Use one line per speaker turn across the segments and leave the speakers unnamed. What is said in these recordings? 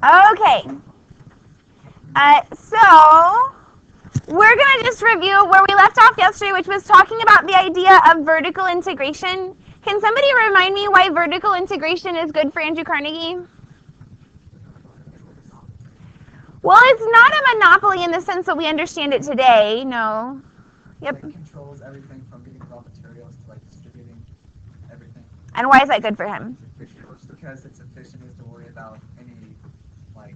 Okay. So we're going to just review where we left off yesterday, which was talking about the idea of vertical integration. Can somebody remind me why vertical integration is good for Andrew Carnegie? Well, it's not a monopoly in the sense that we understand it today. No. Yep.
It controls everything from getting raw materials to like distributing everything.
And why is that good for him?
Because it's efficient, he has to worry about any like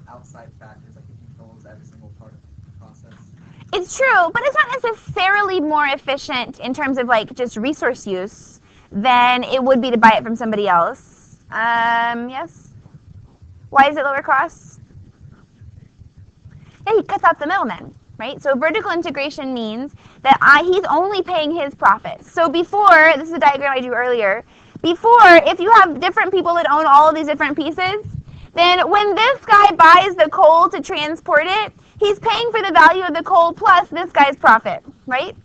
outside factors, like he controls every single part of the process.
It's true, but it's not necessarily more efficient in terms of like just resource use than it would be to buy it from somebody else. Yes? Why is it lower cost? Yeah, he cuts out the middleman, right? So vertical integration means that he's only paying his profits. So before, this is a diagram I drew earlier, before, if you have different people that own all of these different pieces, then when this guy buys the coal to transport it, he's paying for the value of the coal plus this guy's profit, right?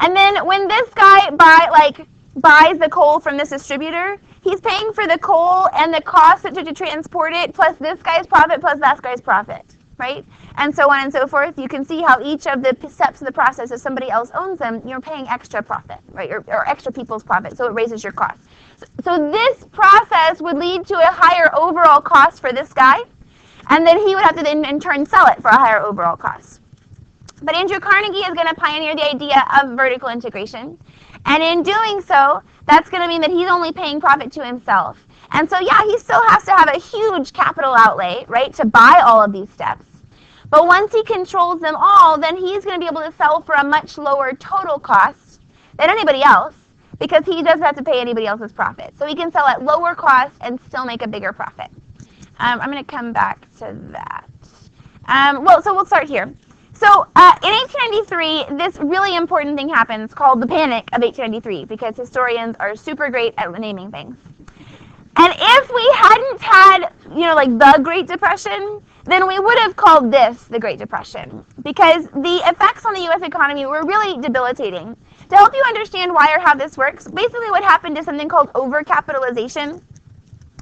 And then when this guy buys the coal from this distributor, he's paying for the coal and the cost to transport it plus this guy's profit plus that guy's profit, right? And so on and so forth. You can see how each of the steps of the process, if somebody else owns them, you're paying extra profit, right? Or extra people's profit, so it raises your cost. So this process would lead to a higher overall cost for this guy, and then he would have to then in turn sell it for a higher overall cost. But Andrew Carnegie is going to pioneer the idea of vertical integration, and in doing so, that's going to mean that he's only paying profit to himself. And so yeah, he still has to have a huge capital outlay, right, to buy all of these steps. But once he controls them all, then he's going to be able to sell for a much lower total cost than anybody else, because he doesn't have to pay anybody else's profit. So he can sell at lower cost and still make a bigger profit. I'm going to come back to that. So we'll start here. So in 1893, this really important thing happens called the Panic of 1893, because historians are super great at naming things. And if we hadn't had, like the Great Depression, then we would have called this the Great Depression, because the effects on the U.S. economy were really debilitating. To help you understand why or how this works, basically what happened is something called overcapitalization,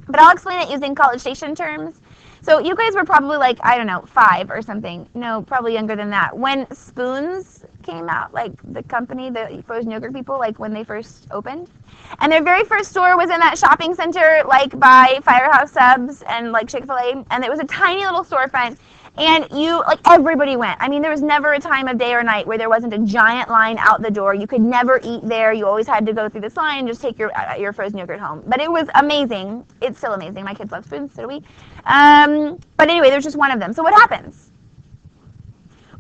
but I'll explain it using College Station terms. So you guys were probably like, I don't know, 5 or something. No, probably younger than that. When Spoons came out, like the company, the frozen yogurt people, like when they first opened. And their very first store was in that shopping center, like by Firehouse Subs and like Chick-fil-A. And it was a tiny little storefront. And everybody went. I mean, there was never a time of day or night where there wasn't a giant line out the door. You could never eat there. You always had to go through this line and just take your frozen yogurt home. But it was amazing. It's still amazing. My kids love Spoons, so do we. But anyway, there's just one of them. So what happens?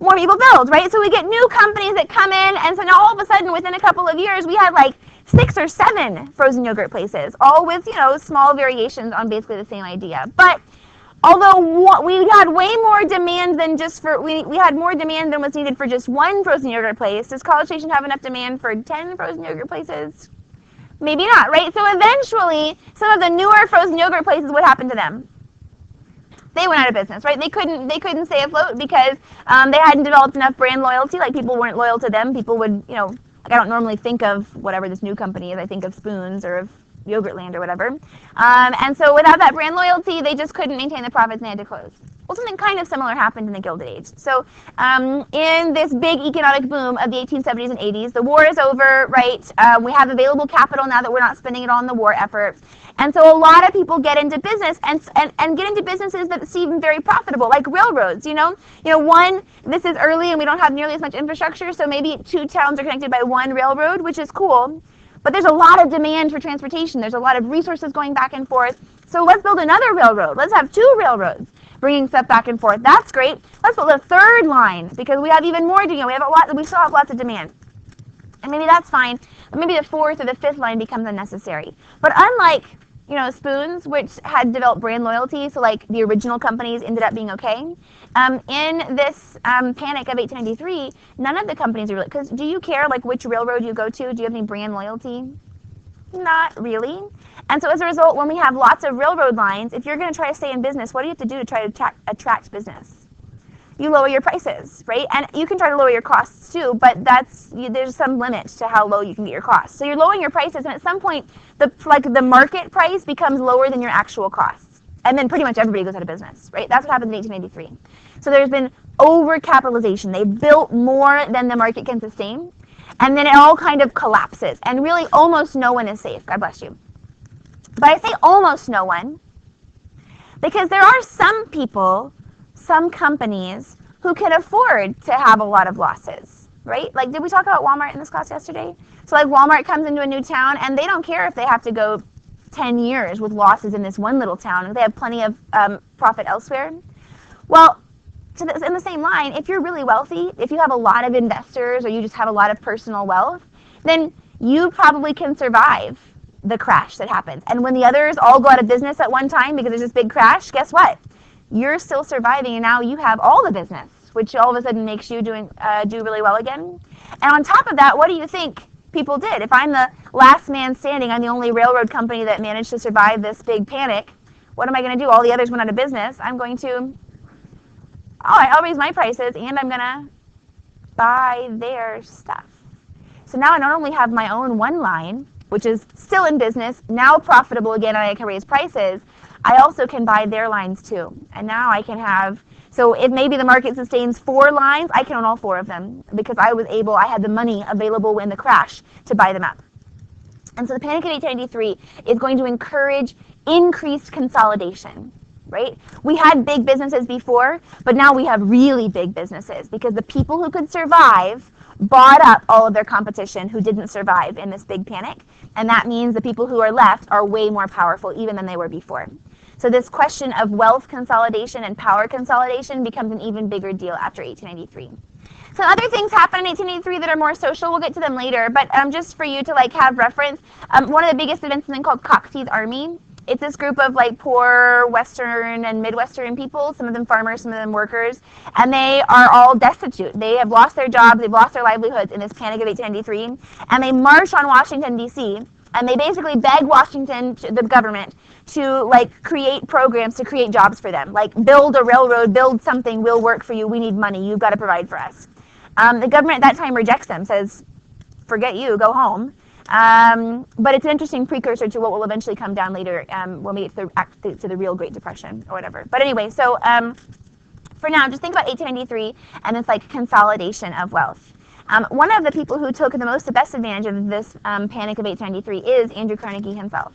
More people build, right? So we get new companies that come in, and so now all of a sudden, within a couple of years, we had like 6 or 7 frozen yogurt places, all with, small variations on basically the same idea. But although we had way more demand than we had more demand than was needed for just one frozen yogurt place, does College Station have enough demand for 10 frozen yogurt places? Maybe not, right? So eventually, some of the newer frozen yogurt places, what happened to them? They went out of business, right? They couldn't stay afloat because they hadn't developed enough brand loyalty. Like people weren't loyal to them. People would, like I don't normally think of whatever this new company is. I think of Spoons or of Yogurtland or whatever. And so without that brand loyalty, they just couldn't maintain the profits and they had to close. Well, something kind of similar happened in the Gilded Age. So in this big economic boom of the 1870s and 80s, the war is over, right? We have available capital now that we're not spending it on the war effort. And so a lot of people get into business and get into businesses that seem very profitable, like railroads, one, this is early and we don't have nearly as much infrastructure, so maybe 2 towns are connected by one railroad, which is cool. But there's a lot of demand for transportation. There's a lot of resources going back and forth. So let's build another railroad. Let's have 2 railroads bringing stuff back and forth. That's great. Let's build a 3rd line because we have even more demand. We still have lots of demand. And maybe that's fine. But maybe the 4th or the 5th line becomes unnecessary. But unlike Spoons, which had developed brand loyalty, so like the original companies ended up being okay. In this panic of 1893, none of the companies are really, because do you care like which railroad you go to? Do you have any brand loyalty? Not really. And so as a result, when we have lots of railroad lines, if you're going to try to stay in business, what do you have to do to try to attract business? You lower your prices, right? And you can try to lower your costs too, but there's some limit to how low you can get your costs. So you're lowering your prices, and at some point, the market price becomes lower than your actual costs. And then pretty much everybody goes out of business, right? That's what happened in 1893. So there's been overcapitalization. They built more than the market can sustain. And then it all kind of collapses. And really almost no one is safe. God bless you. But I say almost no one because there are some people, some companies who can afford to have a lot of losses, right? Like, did we talk about Walmart in this class yesterday? So like Walmart comes into a new town and they don't care if they have to go 10 years with losses in this one little town. They have plenty of profit elsewhere. Well, in the same line, if you're really wealthy, if you have a lot of investors or you just have a lot of personal wealth, then you probably can survive the crash that happens. And when the others all go out of business at one time because there's this big crash, guess what? You're still surviving, and now you have all the business, which all of a sudden makes you do really well again. And on top of that, what do you think people did? If I'm the last man standing, I'm the only railroad company that managed to survive this big panic, what am I going to do? All the others went out of business. I'm going to, I'll raise my prices, and I'm going to buy their stuff. So now I not only have my own one line, which is still in business, now profitable again, and I can raise prices, I also can buy their lines too. And now I can have, so if maybe the market sustains 4 lines, I can own all 4 of them because I had the money available in the crash to buy them up. And so the Panic of 1893 is going to encourage increased consolidation, right? We had big businesses before, but now we have really big businesses because the people who could survive bought up all of their competition who didn't survive in this big panic. And that means the people who are left are way more powerful even than they were before. So this question of wealth consolidation and power consolidation becomes an even bigger deal after 1893. So other things happen in 1883 that are more social. We'll get to them later, but just for you to like have reference, one of the biggest events is something called Coxey's Army. It's this group of like poor Western and Midwestern people, some of them farmers, some of them workers, and they are all destitute. They have lost their jobs, they've lost their livelihoods in this panic of 1893, and they march on Washington, D.C., and they basically beg Washington, the government, to like create programs to create jobs for them. Like build a railroad, build something, we'll work for you, we need money, you've got to provide for us. The government at that time rejects them, says, forget you, go home. But it's an interesting precursor to what will eventually come down later when we get to the real Great Depression or whatever. But anyway, so for now, just think about 1893 and this like consolidation of wealth. One of the people who took the best advantage of this panic of 1893 is Andrew Carnegie himself.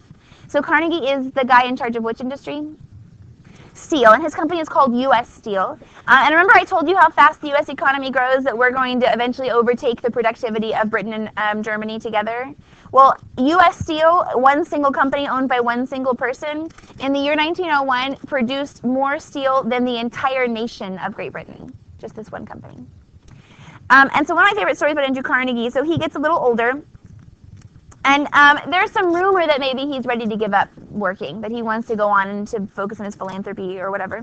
So Carnegie is the guy in charge of which industry? Steel, and his company is called U.S. Steel. And remember I told you how fast the U.S. economy grows, that we're going to eventually overtake the productivity of Britain and Germany together? Well, U.S. Steel, one single company owned by one single person, in the year 1901 produced more steel than the entire nation of Great Britain, just this one company. And so one of my favorite stories about Andrew Carnegie, so he gets a little older, and there's some rumor that maybe he's ready to give up working, that he wants to go on and to focus on his philanthropy or whatever.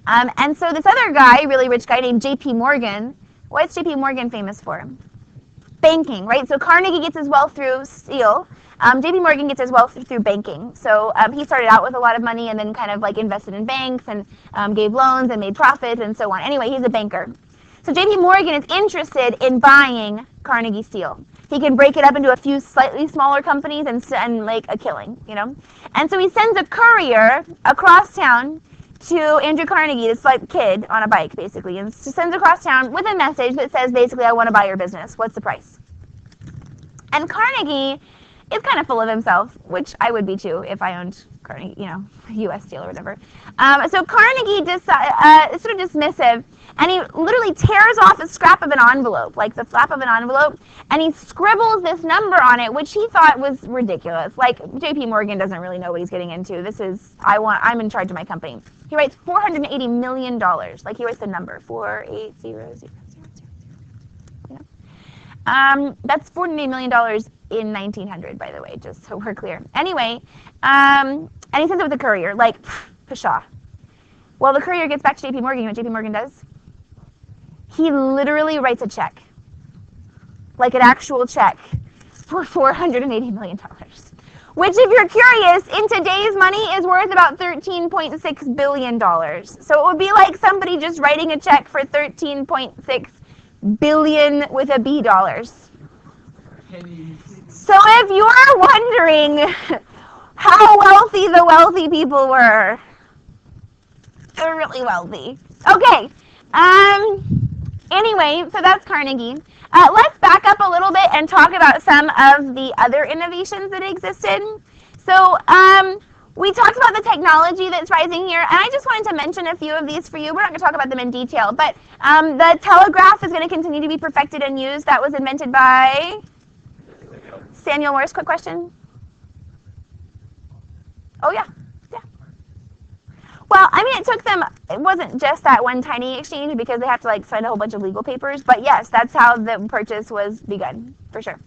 And so this other guy, really rich guy named J.P. Morgan, what's J.P. Morgan famous for? Banking, right? So Carnegie gets his wealth through steel. J.P. Morgan gets his wealth through banking. So he started out with a lot of money and then kind of like invested in banks and gave loans and made profits and so on. Anyway, he's a banker. So J.P. Morgan is interested in buying Carnegie Steel. He can break it up into a few slightly smaller companies and make a killing, you know? And so he sends a courier across town to Andrew Carnegie, this like kid on a bike basically, and sends across town with a message that says basically, I want to buy your business. What's the price? And Carnegie is kind of full of himself, which I would be too if I owned Carnegie, you know, U.S. Steel or whatever. So Carnegie is sort of dismissive, and he literally tears off a scrap of an envelope, like the flap of an envelope, and he scribbles this number on it, which he thought was ridiculous. Like, J.P. Morgan doesn't really know what he's getting into. This is, I'm in charge of my company. He writes $480 million. Like, he writes the number, 4800000. You know? That's $480 million in 1900, by the way, just so we're clear. Anyway, and he sends it with a courier, like, pshaw. Well, the courier gets back to J.P. Morgan. You know what J.P. Morgan does? He literally writes a check, like an actual check, for $480 million. Which, if you're curious, in today's money is worth about $13.6 billion. So it would be like somebody just writing a check for $13.6 billion with a B dollars. So if you're wondering how wealthy the wealthy people were, really wealthy. Okay. Anyway, so that's Carnegie. Let's back up a little bit and talk about some of the other innovations that existed. So, we talked about the technology that's rising here, and I just wanted to mention a few of these for you. We're not going to talk about them in detail, but the telegraph is going to continue to be perfected and used. That was invented by Samuel Morse. Quick question. Oh, yeah. Well, I mean, it took them, it wasn't just that one tiny exchange because they have to like sign a whole bunch of legal papers. But yes, that's how the purchase was begun, for sure.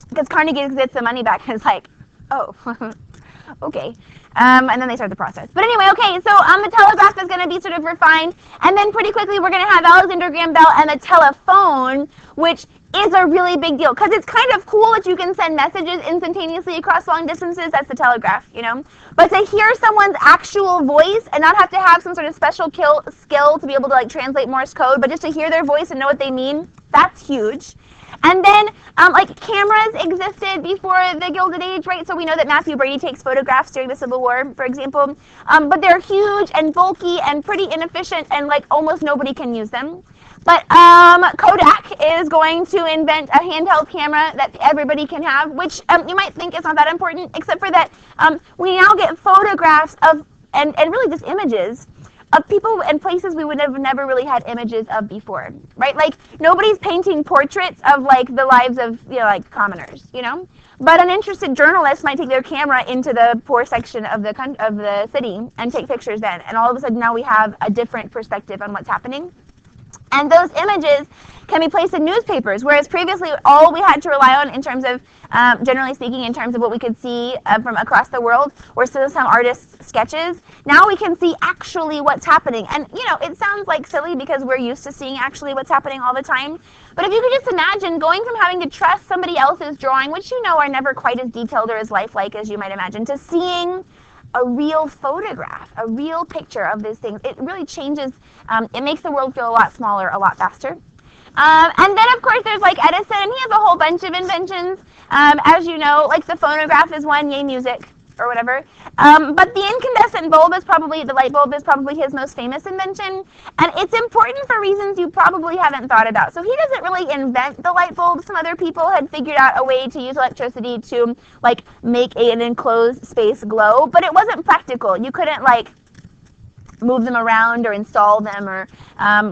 Because Carnegie gets the money back and it's like, oh, okay. And then they start the process. But anyway, okay, so the telegraph is going to be sort of refined. And then pretty quickly we're going to have Alexander Graham Bell and the telephone, which is a really big deal because it's kind of cool that you can send messages instantaneously across long distances. That's the telegraph, you know. But to hear someone's actual voice and not have to have some sort of special skill to be able to like translate Morse code, but just to hear their voice and know what they mean, that's huge. And then, like, cameras existed before the Gilded Age, right? So we know that Matthew Brady takes photographs during the Civil War, for example. But they're huge and bulky and pretty inefficient, and, like, almost nobody can use them. But Kodak is going to invent a handheld camera that everybody can have, which you might think is not that important, except for that we now get photographs of, and really just images, of people and places we would have never really had images of before, right? Like, nobody's painting portraits of, like, the lives of, you know, like, commoners, you know? But an interested journalist might take their camera into the poor section of the city and take pictures then. And all of a sudden now we have a different perspective on what's happening. And those images can be placed in newspapers, whereas previously all we had to rely on in terms of, generally speaking, in terms of what we could see from across the world were still some artists' sketches. Now we can see actually what's happening. And, you know, it sounds like silly because we're used to seeing actually what's happening all the time. But if you could just imagine going from having to trust somebody else's drawing, which you know are never quite as detailed or as lifelike as you might imagine, to seeing a real photograph, a real picture of these things. It really changes, it makes the world feel a lot smaller, a lot faster. And then, of course, there's like Edison, and he has a whole bunch of inventions. As you know, like the phonograph is one, yay music, or whatever. But the incandescent bulb is probably, the light bulb is probably his most famous invention. And it's important for reasons you probably haven't thought about. So he doesn't really invent the light bulb. Some other people had figured out a way to use electricity to, like, make an enclosed space glow. But it wasn't practical. You couldn't, like, move them around or install them, or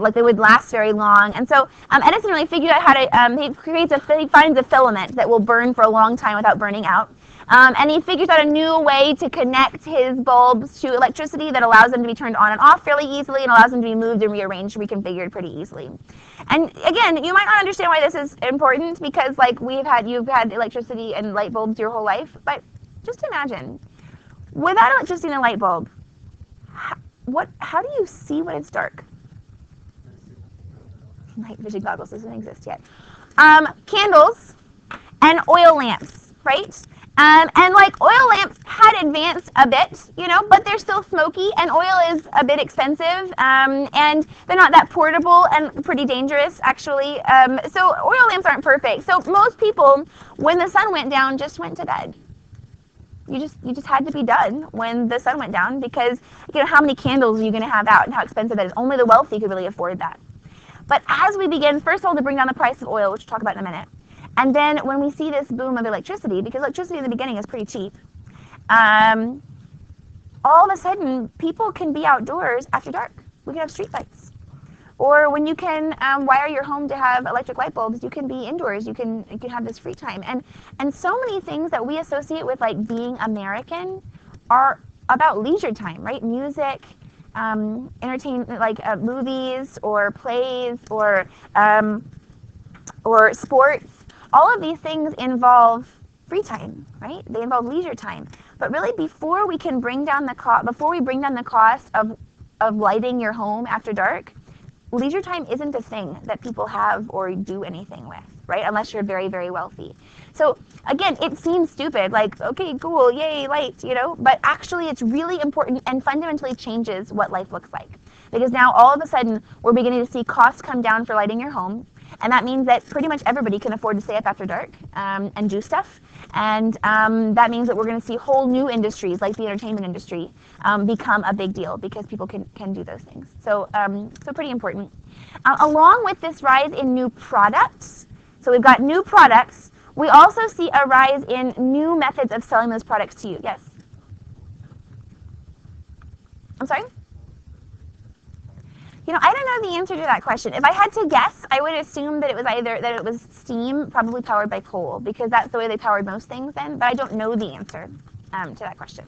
like they would last very long. And so Edison really figured out how to, he finds a filament that will burn for a long time without burning out. And he figures out a new way to connect his bulbs to electricity that allows them to be turned on and off fairly easily and allows them to be moved and rearranged, reconfigured pretty easily. And again, you might not understand why this is important because, like, you've had electricity and light bulbs your whole life, but just imagine, without electricity and a light bulb, how do you see when it's dark? Night vision goggles doesn't exist yet. Candles and oil lamps, right? And like oil lamps had advanced a bit, you know, but they're still smoky, and oil is a bit expensive, and they're not that portable and pretty dangerous, actually. So oil lamps aren't perfect. So most people, when the sun went down, just went to bed. You just had to be done when the sun went down because, you know, how many candles are you going to have out and how expensive that is? Only the wealthy could really afford that. But as we begin, first of all, to bring down the price of oil, which we'll talk about in a minute, and then when we see this boom of electricity, because electricity in the beginning is pretty cheap, all of a sudden, people can be outdoors after dark. We can have street lights. Or when you can wire your home to have electric light bulbs, you can be indoors. You can have this free time. And so many things that we associate with, like, being American are about leisure time, right? Music, entertainment, like movies or plays or sports. All of these things involve free time, right? They involve leisure time. But really, before we bring down the cost of lighting your home after dark, leisure time isn't a thing that people have or do anything with, right? Unless you're very, very wealthy. So again, it seems stupid, like, okay, cool, yay, light, you know, but actually it's really important and fundamentally changes what life looks like. Because now all of a sudden we're beginning to see costs come down for lighting your home. And that means that pretty much everybody can afford to stay up after dark and do stuff. And that means that we're going to see whole new industries like the entertainment industry become a big deal because people can do those things. So, so pretty important. Along with this rise in new products, so we've got new products, we also see a rise in new methods of selling those products to you. Yes? I'm sorry? You know, I don't know the answer to that question. If I had to guess, I would assume that it was steam, probably powered by coal, because that's the way they powered most things then, but I don't know the answer to that question.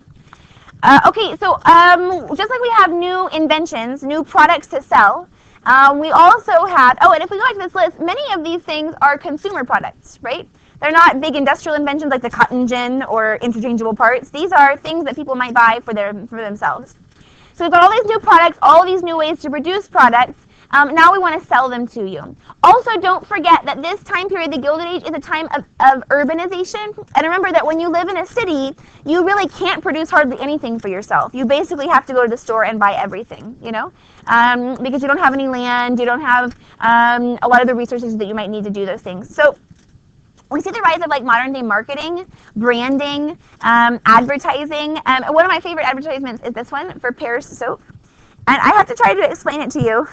Okay, so just like we have new inventions, new products to sell, we also have, oh, and if we go back to this list, many of these things are consumer products, right? They're not big industrial inventions like the cotton gin or interchangeable parts. These are things that people might buy for themselves. So we've got all these new products, all these new ways to produce products. Now we want to sell them to you. Also, don't forget that this time period, the Gilded Age, is a time of urbanization. And remember that when you live in a city, you really can't produce hardly anything for yourself. You basically have to go to the store and buy everything, you know, because you don't have any land, you don't have a lot of the resources that you might need to do those things. So we see the rise of like modern day marketing, branding, advertising. One of my favorite advertisements is this one for Pears soap. And I have to try to explain it to you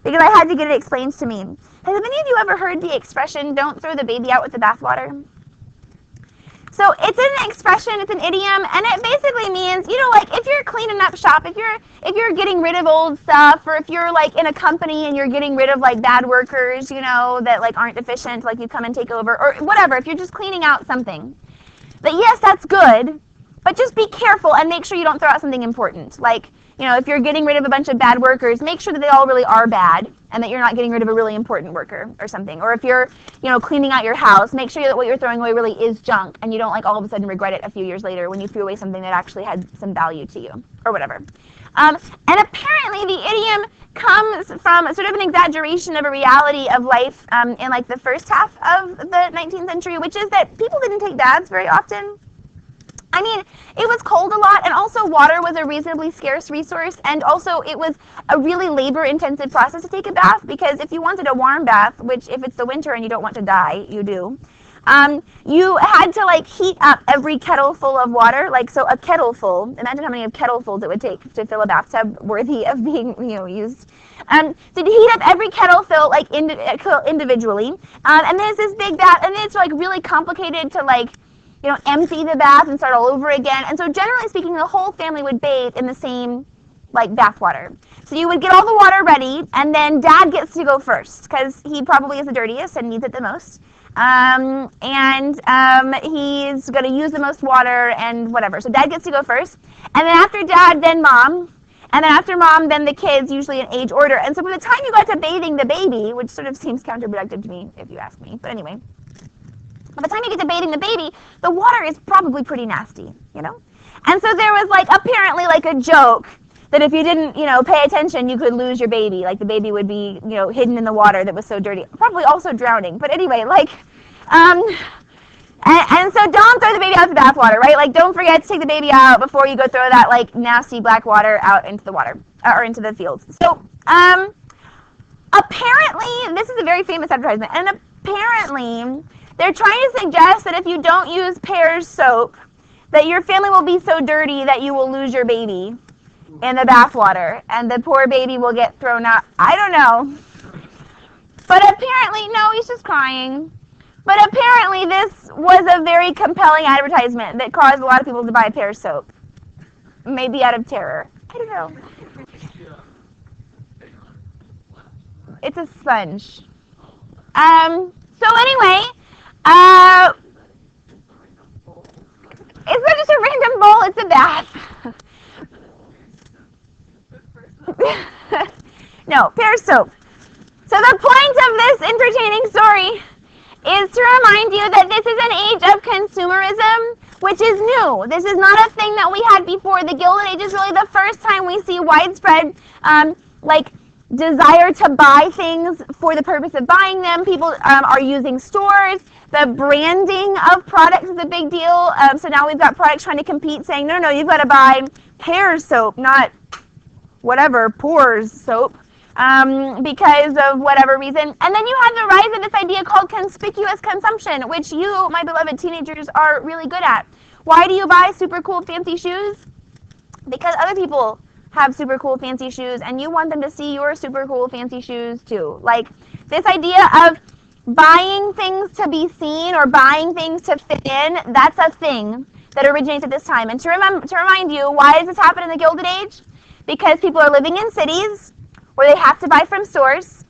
because I had to get it explained to me. Has any of you ever heard the expression, don't throw the baby out with the bathwater? So it's an expression, it's an idiom, and it basically means, you know, like if you're cleaning up shop, if you're getting rid of old stuff, or if you're like in a company and you're getting rid of like bad workers, you know, that like aren't efficient, like you come and take over, or whatever, if you're just cleaning out something, that yes, that's good, but just be careful and make sure you don't throw out something important. Like, you know, if you're getting rid of a bunch of bad workers, make sure that they all really are bad and that you're not getting rid of a really important worker or something. Or if you're, you know, cleaning out your house, make sure that what you're throwing away really is junk and you don't like all of a sudden regret it a few years later when you threw away something that actually had some value to you or whatever. And apparently the idiom comes from sort of an exaggeration of a reality of life in like the first half of the 19th century, which is that people didn't take baths very often. I mean, it was cold a lot, and also water was a reasonably scarce resource, and also it was a really labor-intensive process to take a bath, because if you wanted a warm bath, which if it's the winter and you don't want to die, you do, you had to like heat up every kettle full of water, like so a kettle full. Imagine how many kettlefuls it would take to fill a bathtub worthy of being, you know, used. So to heat up every kettle fill like individually, and there's this big bath, and it's like really complicated to like, you know, empty the bath and start all over again. And so generally speaking, the whole family would bathe in the same, like, bath water. So you would get all the water ready, and then Dad gets to go first, because he probably is the dirtiest and needs it the most. He's going to use the most water and whatever. So Dad gets to go first. And then after Dad, then Mom. And then after Mom, then the kids, usually in age order. And so by the time you got to bathing the baby, which sort of seems counterproductive to me, if you ask me. But anyway. By the time you get to bathing the baby, the water is probably pretty nasty, you know? And so there was like apparently like a joke that if you didn't, you know, pay attention, you could lose your baby. Like the baby would be, you know, hidden in the water that was so dirty. Probably also drowning. But anyway, like, and so don't throw the baby out the bathwater, right? Like don't forget to take the baby out before you go throw that like nasty black water out into the water or into the fields. So apparently, this is a very famous advertisement, and apparently they're trying to suggest that if you don't use Pears soap, that your family will be so dirty that you will lose your baby in the bathwater, and the poor baby will get thrown out. I don't know. But apparently, no, he's just crying. But apparently this was a very compelling advertisement that caused a lot of people to buy Pears soap. Maybe out of terror. I don't know. It's a sponge. So anyway, it's not just a random bowl, it's a bath. No, Pears soap. So the point of this entertaining story is to remind you that this is an age of consumerism, which is new. This is not a thing that we had before. The Gilded Age is really the first time we see widespread, desire to buy things for the purpose of buying them. People are using stores. The branding of products is a big deal. So now we've got products trying to compete, saying, no, you've got to buy Pears soap, not whatever, Pores soap. because of whatever reason. And then you have the rise of this idea called conspicuous consumption, which you, my beloved teenagers, are really good at. Why do you buy super cool fancy shoes? Because other people have super cool fancy shoes and you want them to see your super cool fancy shoes too. Like this idea of buying things to be seen or buying things to fit in, that's a thing that originates at this time. And to remind you, why does this happen in the Gilded Age? Because people are living in cities where they have to buy from stores,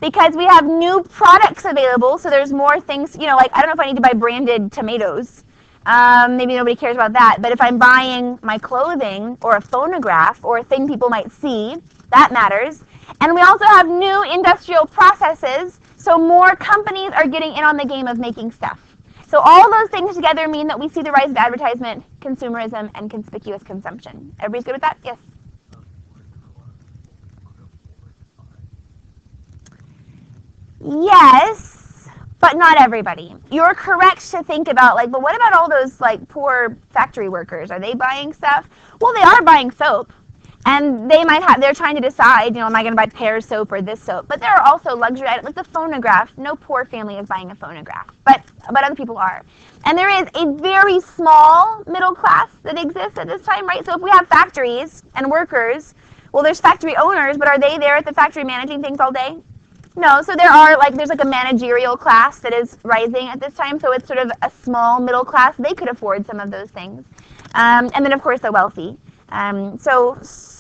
because we have new products available, so there's more things, like I don't know if I need to buy branded tomatoes. Maybe nobody cares about that, but if I'm buying my clothing or a phonograph or a thing people might see, that matters. And we also have new industrial processes, so more companies are getting in on the game of making stuff. So all those things together mean that we see the rise of advertisement, consumerism, and conspicuous consumption. Everybody's good with that? Yes? Yes, but not everybody. You're correct to think about, but what about all those, poor factory workers? Are they buying stuff? Well, they are buying soap. And they're trying to decide, am I going to buy Pear soap or this soap? But there are also luxury items, like the phonograph. No poor family is buying a phonograph, but other people are. And there is a very small middle class that exists at this time, right? So if we have factories and workers, well, there's factory owners, but are they there at the factory managing things all day? No, so there's a managerial class that is rising at this time, so it's sort of a small middle class. They could afford some of those things. And then, of course, the wealthy.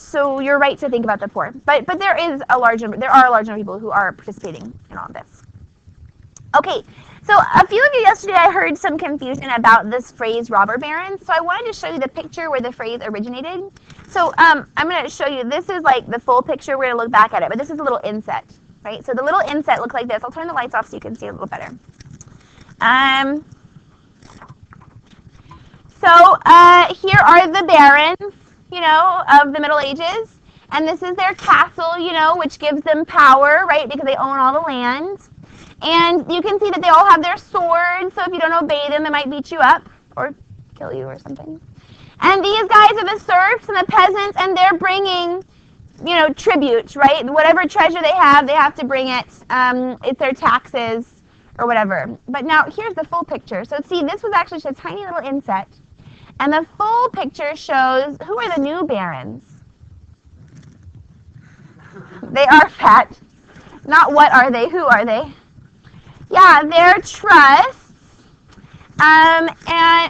So you're right to think about the poor, but there are a large number of people who are participating in all of this. Okay, so a few of you yesterday I heard some confusion about this phrase robber barons, so I wanted to show you the picture where the phrase originated. So I'm going to show you, this is the full picture, we're going to look back at it, but this is a little inset, right? So the little inset looks like this. I'll turn the lights off so you can see a little better. So here are the barons, of the Middle Ages. And this is their castle, which gives them power, right, because they own all the land. And you can see that they all have their swords, so if you don't obey them, they might beat you up or kill you or something. And these guys are the serfs and the peasants, and they're bringing, tribute, right? Whatever treasure they have to bring it. It's their taxes or whatever. But now, here's the full picture. So see, this was actually just a tiny little inset. And the full picture shows, who are the new barons? They are fat. Not what are they, who are they? Yeah, they're trusts. And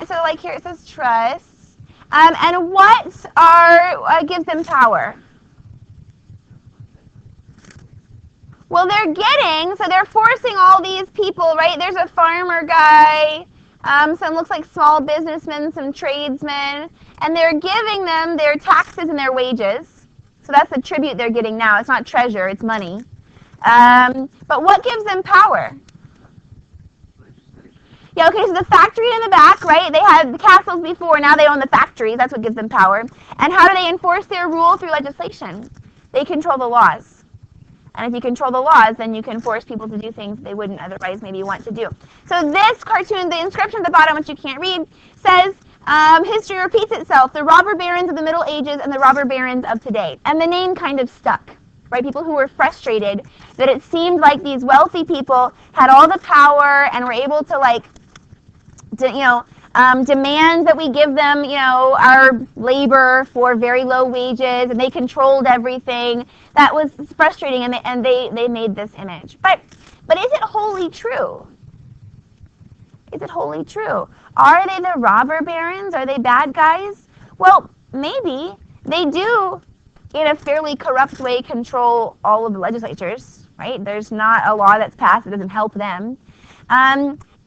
so here it says trusts. And what gives them power? Well, they're forcing all these people, right? There's a farmer guy. Some looks like small businessmen, some tradesmen, and they're giving them their taxes and their wages. So that's the tribute they're getting now. It's not treasure, it's money. But what gives them power? Yeah, okay, so the factory in the back, right? They had the castles before, now they own the factories. That's what gives them power. And how do they enforce their rule? Through legislation. They control the laws. And if you control the laws, then you can force people to do things they wouldn't otherwise maybe want to do. So this cartoon, the inscription at the bottom, which you can't read, says, history repeats itself, the robber barons of the Middle Ages and the robber barons of today. And the name kind of stuck, right? People who were frustrated that it seemed like these wealthy people had all the power and were able to, demand that we give them, our labor for very low wages, and they controlled everything. That was frustrating, and they made this image. But is it wholly true? Is it wholly true? Are they the robber barons? Are they bad guys? Well, maybe. They do, in a fairly corrupt way, control all of the legislatures, right? There's not a law that's passed that doesn't help them.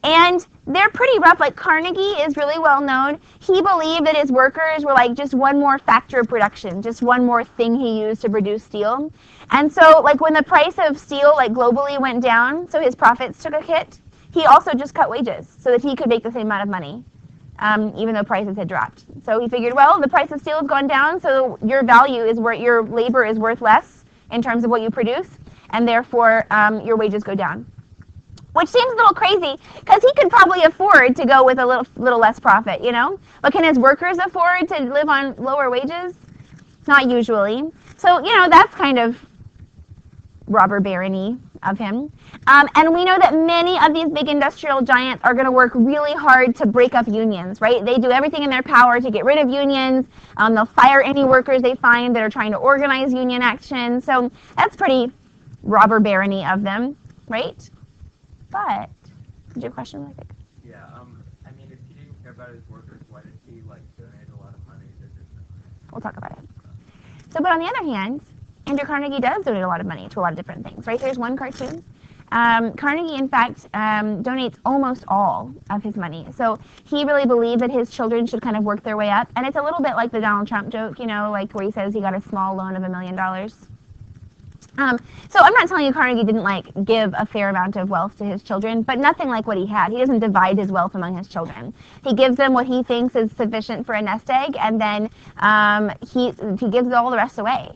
And they're pretty rough. Like Carnegie is really well known. He believed that his workers were just one more factor of production, just one more thing he used to produce steel. And so when the price of steel globally went down, so his profits took a hit, he also just cut wages so that he could make the same amount of money, even though prices had dropped. So he figured, well, the price of steel has gone down, so your value is where your labor is worth less in terms of what you produce, and therefore your wages go down. Which seems a little crazy, because he could probably afford to go with a little less profit, But can his workers afford to live on lower wages? Not usually. So, that's kind of robber barony of him. And we know that many of these big industrial giants are going to work really hard to break up unions, right? They do everything in their power to get rid of unions. They'll fire any workers they find that are trying to organize union action. So that's pretty robber barony of them, right? But, did you have a question, I think?
Yeah, I mean, if he didn't care about his workers, why did he, like, donate a lot of money to different...
We'll talk about it. So, but on the other hand, Andrew Carnegie does donate a lot of money to a lot of different things, right? There's one cartoon. Carnegie, in fact, donates almost all of his money. So he really believed that his children should kind of work their way up. And it's a little bit like the Donald Trump joke, you know, like where he says he got a small loan of $1 million. So I'm not telling you Carnegie didn't like give a fair amount of wealth to his children, but nothing like what he had. He doesn't divide his wealth among his children. He gives them what he thinks is sufficient for a nest egg, and then he gives all the rest away.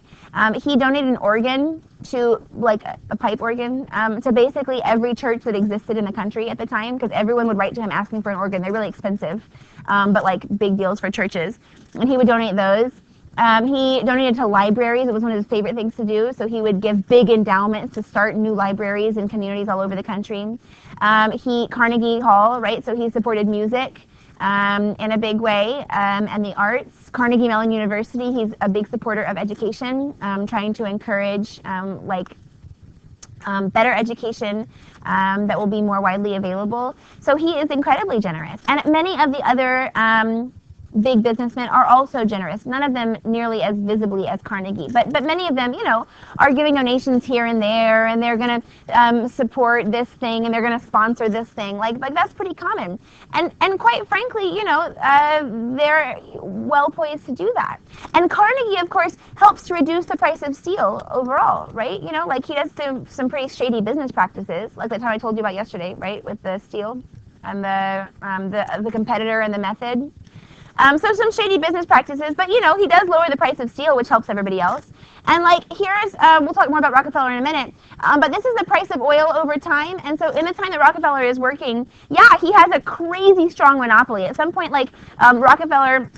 He donated an organ to, like a pipe organ, to basically every church that existed in the country at the time, because everyone would write to him asking for an organ. They're really expensive, but like big deals for churches. And he would donate those. He donated to libraries. It was one of his favorite things to do. So he would give big endowments to start new libraries in communities all over the country. Carnegie Hall, right? So he supported music in a big way, and the arts. Carnegie Mellon University, he's a big supporter of education, trying to encourage better education that will be more widely available. So he is incredibly generous. And many of the other big businessmen are also generous. None of them nearly as visibly as Carnegie, but many of them, you know, are giving donations here and there, and they're going to support this thing, and they're going to sponsor this thing. Like that's pretty common. And quite frankly, you know, they're well poised to do that. And Carnegie, of course, helps to reduce the price of steel overall, right? You know, like he does some pretty shady business practices, like the time I told you about yesterday, right, with the steel and the competitor and the method. So some shady business practices, but you know, he does lower the price of steel, which helps everybody else. And like here's, we'll talk more about Rockefeller in a minute, but this is the price of oil over time. And so in the time that Rockefeller is working, yeah, he has a crazy strong monopoly. At some point, like Rockefeller,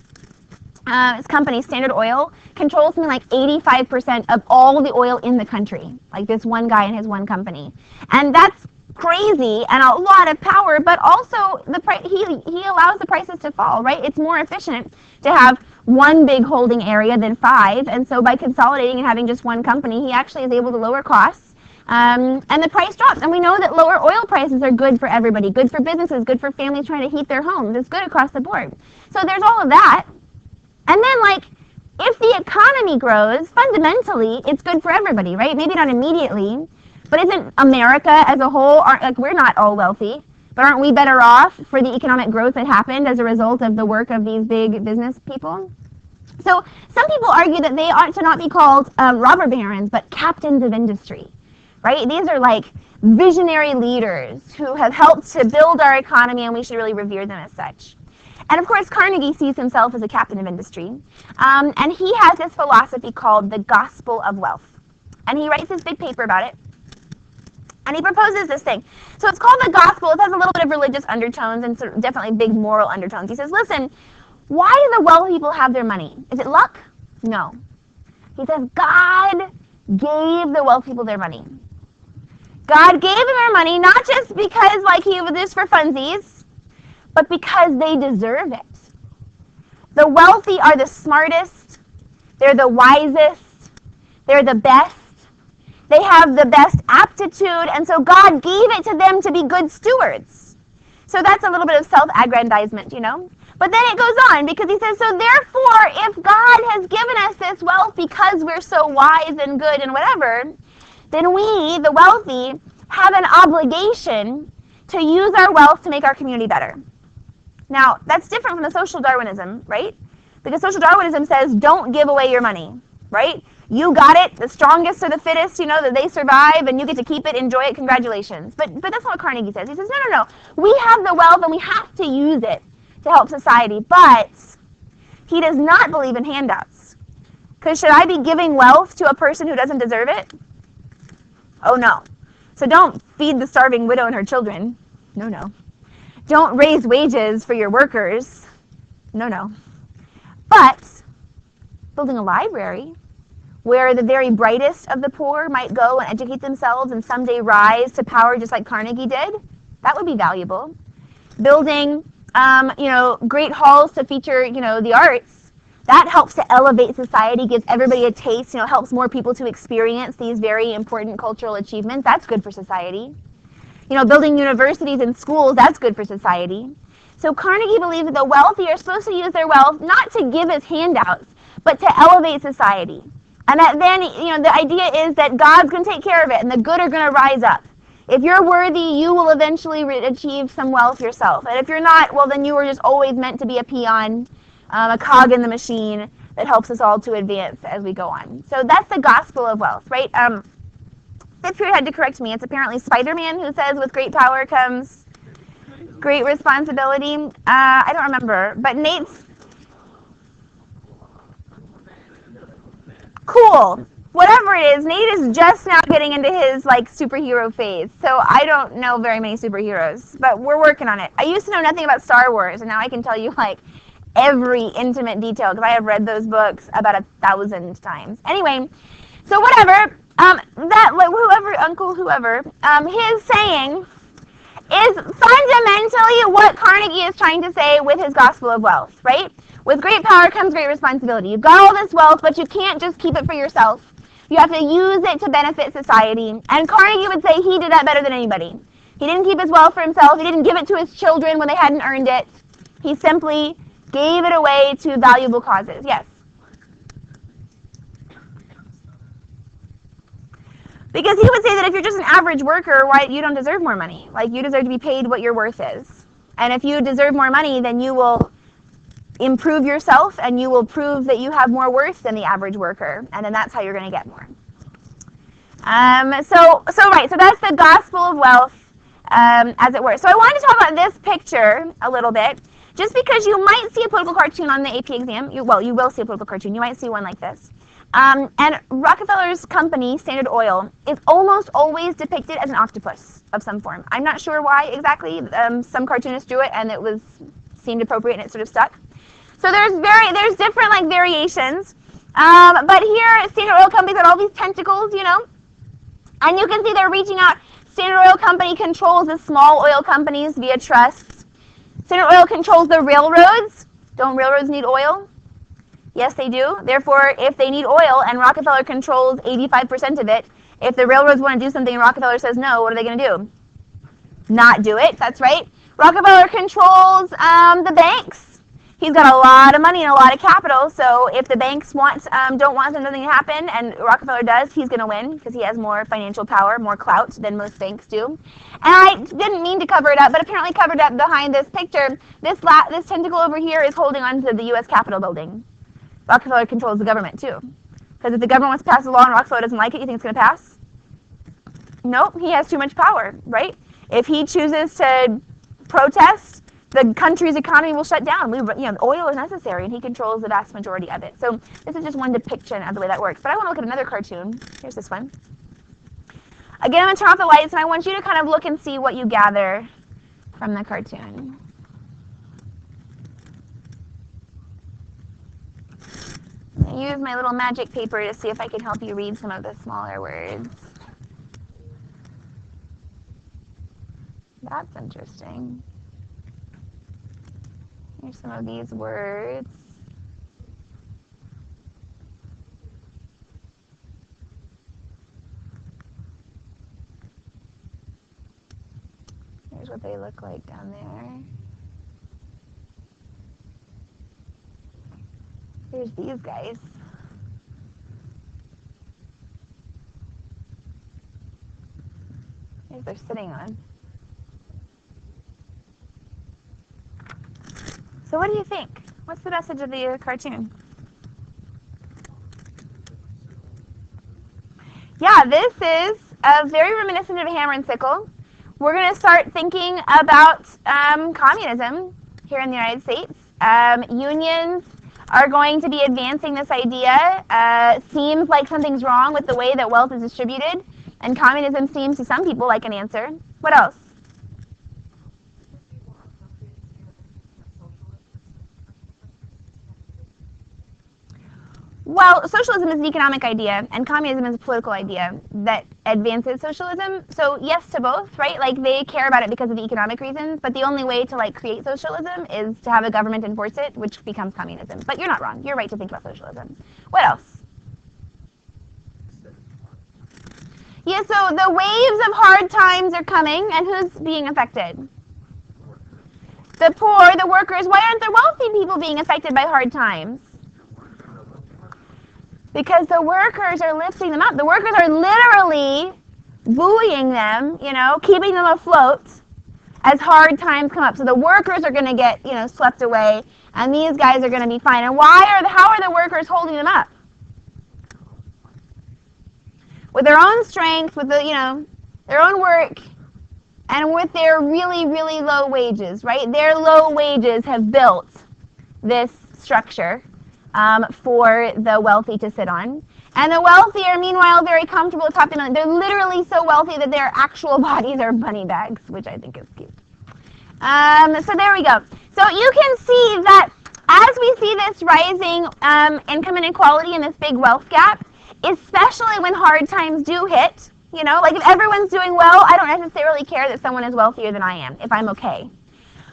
his company, Standard Oil, controls something like 85% of all the oil in the country. Like this one guy and his one company. And that's crazy and a lot of power, but also he allows the prices to fall, right? It's more efficient to have one big holding area than 5, and so by consolidating and having just one company, he actually is able to lower costs, and the price drops. And we know that lower oil prices are good for everybody, good for businesses, good for families trying to heat their homes. It's good across the board. So there's all of that. And then like if the economy grows, fundamentally it's good for everybody, right? Maybe not immediately, but isn't America as a whole, like we're not all wealthy, but aren't we better off for the economic growth that happened as a result of the work of these big business people? So some people argue that they ought to not be called robber barons, but captains of industry, right? These are like visionary leaders who have helped to build our economy, and we should really revere them as such. And of course, Carnegie sees himself as a captain of industry, and he has this philosophy called the gospel of wealth. And he writes this big paper about it. And he proposes this thing. So it's called the gospel. It has a little bit of religious undertones and definitely big moral undertones. He says, listen, why do the wealthy people have their money? Is it luck? No. He says, God gave the wealthy people their money. God gave them their money not just because like he was this for funsies, but because they deserve it. The wealthy are the smartest. They're the wisest. They're the best. They have the best aptitude, and so God gave it to them to be good stewards. So that's a little bit of self-aggrandizement, you know. But then it goes on, because he says, so therefore, if God has given us this wealth because we're so wise and good and whatever, then we, the wealthy, have an obligation to use our wealth to make our community better. Now, that's different from the social Darwinism, right? Because social Darwinism says, don't give away your money, right? You got it, the strongest or the fittest, you know, that they survive, and you get to keep it, enjoy it, congratulations. But that's not what Carnegie says. He says, no. We have the wealth, and we have to use it to help society. But he does not believe in handouts. Because should I be giving wealth to a person who doesn't deserve it? Oh, no. So don't feed the starving widow and her children. No. Don't raise wages for your workers. No. But building a library where the very brightest of the poor might go and educate themselves and someday rise to power just like Carnegie did. That would be valuable. Building, great halls to feature, the arts. That helps to elevate society, gives everybody a taste, helps more people to experience these very important cultural achievements. That's good for society. Building universities and schools, that's good for society. So Carnegie believes that the wealthy are supposed to use their wealth not to give as handouts, but to elevate society. And that then, the idea is that God's going to take care of it and the good are going to rise up. If you're worthy, you will eventually achieve some wealth yourself. And if you're not, well, then you were just always meant to be a peon, a cog in the machine that helps us all to advance as we go on. So that's the gospel of wealth, right? Fifth period had to correct me. It's apparently Spider-Man who says, with great power comes great responsibility. I don't remember, but Nate's cool. Whatever it is, Nate is just now getting into his superhero phase. So I don't know very many superheroes, but we're working on it. I used to know nothing about Star Wars, and now I can tell you every intimate detail because I have read those books about 1,000 times. Anyway, so whatever. His saying is fundamentally what Carnegie is trying to say with his gospel of wealth, right? With great power comes great responsibility. You've got all this wealth, but you can't just keep it for yourself. You have to use it to benefit society. And Carnegie would say he did that better than anybody. He didn't keep his wealth for himself. He didn't give it to his children when they hadn't earned it. He simply gave it away to valuable causes. Yes? Because he would say that if you're just an average worker, why you don't deserve more money. You deserve to be paid what your worth is. And if you deserve more money, then you will improve yourself and you will prove that you have more worth than the average worker. And then that's how you're going to get more. So that's the gospel of wealth, as it were. So I wanted to talk about this picture a little bit, just because you might see a political cartoon on the AP exam. You will see a political cartoon. You might see one like this. And Rockefeller's company, Standard Oil, is almost always depicted as an octopus of some form. I'm not sure why exactly. Some cartoonists drew it, and it seemed appropriate, and it sort of stuck. So there's different variations. But here, Standard Oil Company's got all these tentacles, and you can see they're reaching out. Standard Oil Company controls the small oil companies via trusts. Standard Oil controls the railroads. Don't railroads need oil? Yes, they do. Therefore, if they need oil and Rockefeller controls 85% of it, if the railroads want to do something and Rockefeller says no, what are they going to do? Not do it. That's right. Rockefeller controls the banks. He's got a lot of money and a lot of capital, so if the banks don't want something to happen and Rockefeller does, he's going to win because he has more financial power, more clout than most banks do. And I didn't mean to cover it up, but apparently covered up behind this picture, this tentacle over here is holding on to the U.S. Capitol building. Rockefeller controls the government too. Because if the government wants to pass a law and Rockefeller doesn't like it, you think it's going to pass? Nope, he has too much power, right? If he chooses to protest, the country's economy will shut down. Oil is necessary, and he controls the vast majority of it. So this is just one depiction of the way that works. But I want to look at another cartoon. Here's this one. Again, I'm going to turn off the lights, and I want you to kind of look and see what you gather from the cartoon. I use my little magic paper to see if I can help you read some of the smaller words. That's interesting. Here's some of these words. Here's what they look like down there. Here's these guys. Here's they're sitting on. So what do you think? What's the message of the cartoon? Yeah, this is very reminiscent of a hammer and sickle. We're going to start thinking about communism here in the United States. Unions are going to be advancing this idea. Seems like something's wrong with the way that wealth is distributed, and communism seems to some people like an answer. What else? Well, socialism is an economic idea, and communism is a political idea that advances socialism. So yes to both, right? Like they care about it because of the economic reasons, but the only way to like create socialism is to have a government enforce it, which becomes communism. But you're not wrong. You're right to think about socialism. What else? Yeah, so the waves of hard times are coming, and who's being affected? The poor, the workers. Why aren't the wealthy people being affected by hard times? Because the workers are lifting them up. The workers are literally buoying them, keeping them afloat as hard times come up. So the workers are going to get, swept away, and these guys are going to be fine. And how are the workers holding them up? With their own strength, with their own work, and with their really, really low wages, right? Their low wages have built this structure for the wealthy to sit on. And the wealthy are, meanwhile, very comfortable at top. They're literally so wealthy that their actual bodies are bunny bags, which I think is cute. So there we go. So you can see that as we see this rising income inequality and this big wealth gap, especially when hard times do hit, like if everyone's doing well, I don't necessarily care that someone is wealthier than I am, if I'm okay.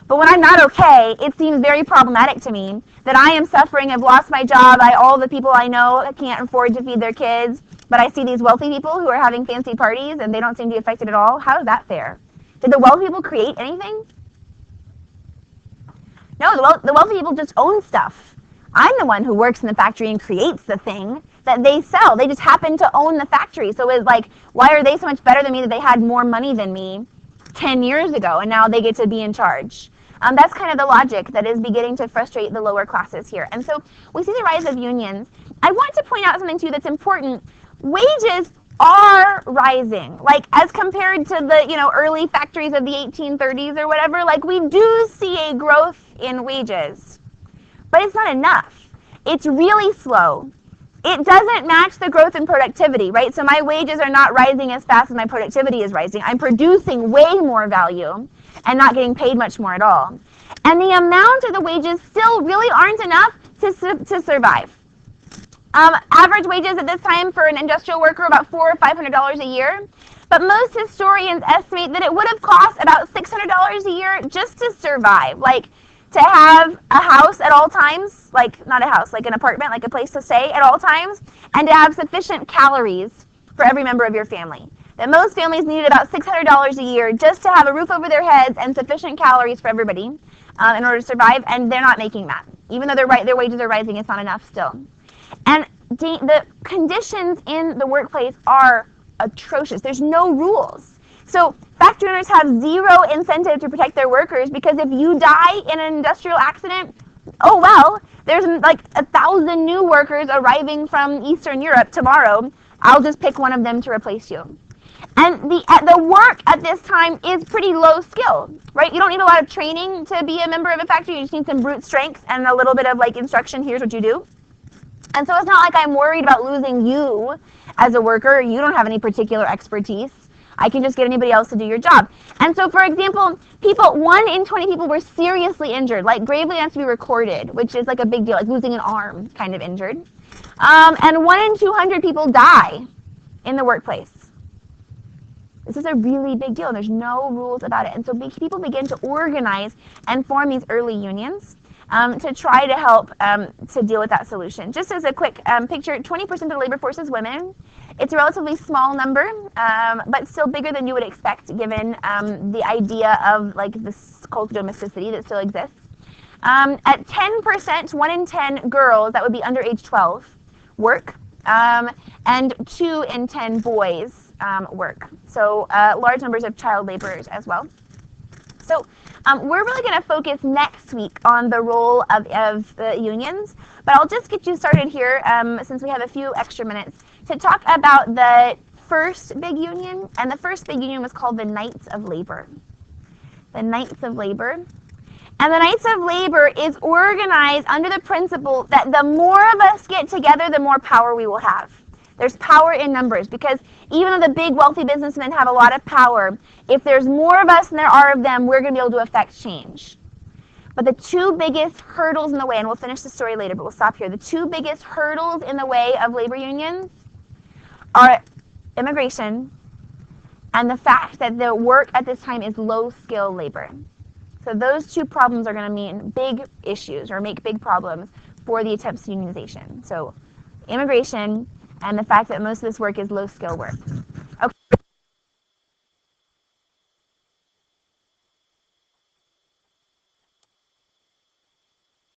But when I'm not okay, it seems very problematic to me that I am suffering, I've lost my job, all the people I know can't afford to feed their kids, but I see these wealthy people who are having fancy parties and they don't seem to be affected at all. How is that fair? Did the wealthy people create anything? No, the wealthy people just own stuff. I'm the one who works in the factory and creates the thing that they sell. They just happen to own the factory. So it's like, why are they so much better than me that they had more money than me 10 years ago and now they get to be in charge? That's kind of the logic that is beginning to frustrate the lower classes here. And so we see the rise of unions. I want to point out something too that's important. Wages are rising, like as compared to the early factories of the 1830s or whatever. Like we do see a growth in wages, but it's not enough. It's really slow. It doesn't match the growth in productivity, right? So my wages are not rising as fast as my productivity is rising. I'm producing way more value and not getting paid much more at all. And the amount of the wages still really aren't enough to survive. Average wages at this time for an industrial worker are about $400 or $500 a year. But most historians estimate that it would have cost about $600 a year just to survive. Like to have a house at all times, like not a house, like an apartment, like a place to stay at all times, and to have sufficient calories for every member of your family. That most families needed about $600 a year just to have a roof over their heads and sufficient calories for everybody in order to survive, and they're not making that. Even though their wages are rising, it's not enough still. And the conditions in the workplace are atrocious. There's no rules. So factory owners have zero incentive to protect their workers because if you die in an industrial accident, oh well, there's like 1,000 new workers arriving from Eastern Europe tomorrow. I'll just pick one of them to replace you. And the work at this time is pretty low skill, right? You don't need a lot of training to be a member of a factory. You just need some brute strength and a little bit of like instruction. Here's what you do. And so it's not like I'm worried about losing you as a worker. You don't have any particular expertise. I can just get anybody else to do your job. And so, for example, 1 in 20 people were seriously injured, like gravely has to be recorded, which is like a big deal, like losing an arm kind of injured. And 1 in 200 people die in the workplace. This is a really big deal, and there's no rules about it. And so people begin to organize and form these early unions to try to help to deal with that solution. Just as a quick picture, 20% of the labor force is women. It's a relatively small number, but still bigger than you would expect given the idea of like this cult of domesticity that still exists. At 10%, 1 in 10 girls that would be under age 12 work, and 2 in 10 boys work. So large numbers of child laborers as well. So we're really going to focus next week on the role of the unions, but I'll just get you started here since we have a few extra minutes to talk about the first big union, and the first big union was called the Knights of Labor. The Knights of Labor. And the Knights of Labor is organized under the principle that the more of us get together, the more power we will have. There's power in numbers because even though the big wealthy businessmen have a lot of power, if there's more of us than there are of them, we're going to be able to affect change. But the two biggest hurdles in the way, and we'll finish the story later, but we'll stop here. The two biggest hurdles in the way of labor unions are immigration and the fact that the work at this time is low-skill labor. So those two problems are going to mean big issues or make big problems for the attempts to unionization. So immigration and the fact that most of this work is low-skill work.